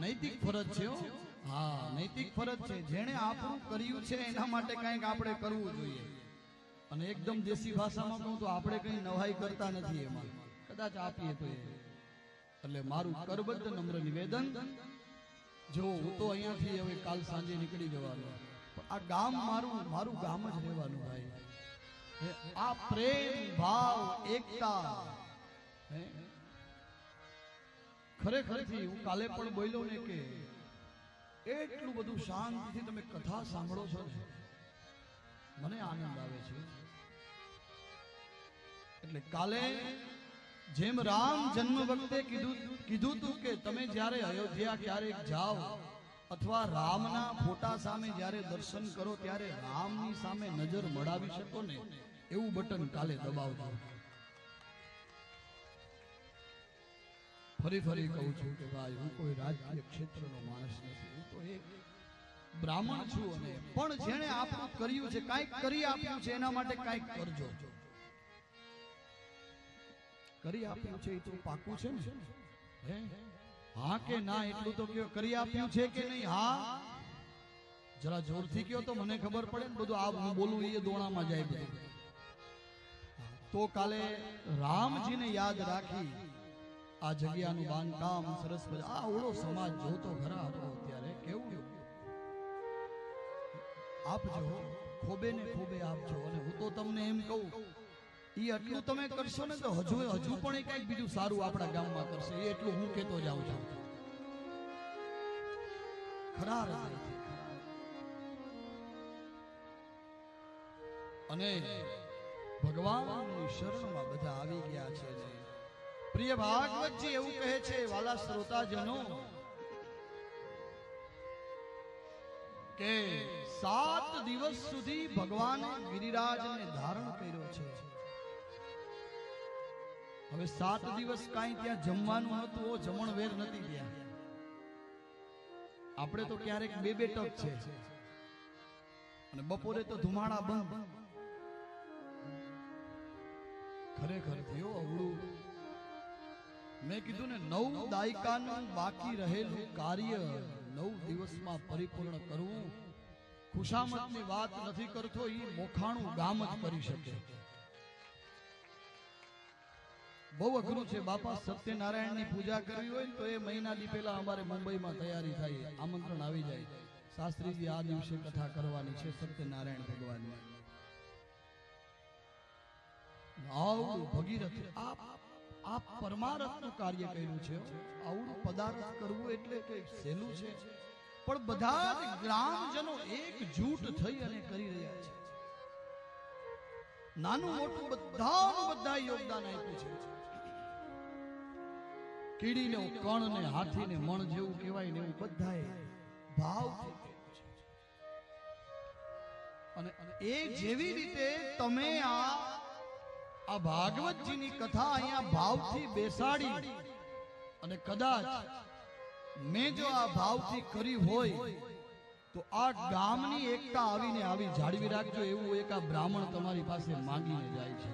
નૈતિક ફરજ છે. હા, નૈતિક ફરજ છે. જેણે આપણું કર્યું છે એના માટે કંઈક આપણે કરવું જોઈએ. અને એકદમ દેશી ભાષામાં કહું તો આપણે કઈ નવાઈ કરતા નથી એમાં, કદાચ આપીએ તો. એટલે મારું કરબદ્ધ નમ્ર નિવેદન, જો હું તો અહીંયાથી હવે કાલ સાંજે નીકળી જવાનું, આ ગામ મારું ગામ જ રહેવાનું ભાઈ. આ પ્રેમ ભાવ એકતા ખરેખરથી હું કાલે પણ બોલ્યો ને કે એટલું બધું શાંતિથી તમે કથા સાંભળો છો ને, મને આનંદ આવે છે. એટલે કાલે જેમ રામ જન્મ વખતે કીધું તું કે તમે જ્યારે અયોધ્યા ક્યારેક જાઓ અથવા રામના ફોટા સામે જ્યારે દર્શન કરો ત્યારે રામની સામે નજર મળાવી શકો ને, એવું બટન કાલે દબાવજો. ફરી કહું છું કે ભાઈ હું કોઈ રાજકીય ક્ષેત્રનો માણસ નથી, હું તો એક બ્રાહ્મણ છું. અને પણ જેણે આપણું કર્યું છે, કાંઈક કરી આપ્યું છે, એના માટે કાંઈક કરજો. કરી આપ્યું છે એ તો પાકું છે ને? હા કે ના એટલું તો કયો. કરી આપ્યું છે કે નહીં? હા, જરા જોરથી કયો તો મને ખબર પડે ને. બધું આ હું બોલું એ દોણામાં જાય બધું. તો કાલે રામજીને યાદ રાખી આ જગ્યાનું બાંધકામ સરસ આ ઓળો સમાજ જોતો ખરા હતો ત્યારે કેવું આપજો, ખોબે ને ખોબે આપજો. અને હું તો તમને એમ કહું, એ એટલું તમે કરશો ને તો હજુ પણ એ કઈક બીજું સારું આપણા ગામમાં કરશે. એ એટલું હું કહેતો જાઉં છું ખરા હૃદયથી. અને ભગવાનની શરણમાં બધા આવી ગયા છે. પ્રિય ભાગવતજી એવું કહે છે, વાલા શ્રોતાજનો, કે 7 દિવસ સુધી ભગવાને ગિરિરાજને ધારણ કર્યો છે. હવે 7 દિવસ કાંઈ ત્યાં જમવાનું નતું, જમણવેર નથી ત્યાં. આપણે તો ક્યારેક બે ટક છે, અને બપોરે તો ધુમાડા બંધ. ખરેખર થયો અવળું. મેં કીધું ને, 9 દાયકાનું બાકી રહેલું કાર્ય 9 દિવસમાં પરિપૂર્ણ કરવું. ખુશામતની વાત નથી કરતો, એ મોખાણું ગામ જ કરી શકે. બહુ અઘરું છે બાપા. સત્યનારાયણની પૂજા કરવી હોય ને તો એ મહિનાથી પહેલા અમારે મુંબઈમાં તૈયારી થાય, આમંત્રણ આવી જાય. શાસ્ત્રીજી આ દિવસે કથા કરવાની છે સત્યનારાયણ ભગવાનની. ભગીરથ આ પરમારથનું કાર્ય કર્યું છે. આવડું પદાર્થ કરવું એટલે કે સહેલું છે, પણ બધા જ ગ્રામજનો એકજૂટ થઈ અને કરી રહ્યા છે. નાનું મોટું બધા યોગદાન આપ્યું છે. કીડીને કણ ને હાથીને મણ જેવું કહેવાય ને એવું બધાએ ભાવથી કર્યું છે. અને એ જેવી રીતે તમે આ ભાગવતજીની કથા અહીંયા ભાવથી બેસાડી, અને કદાચ મેં જો આ ભાવથી કરી હોય તો આ ગામની એકતા આવીને આવી જાળવી રાખજો. એવું એક આ બ્રાહ્મણ તમારી પાસે માંગીને જાય છે.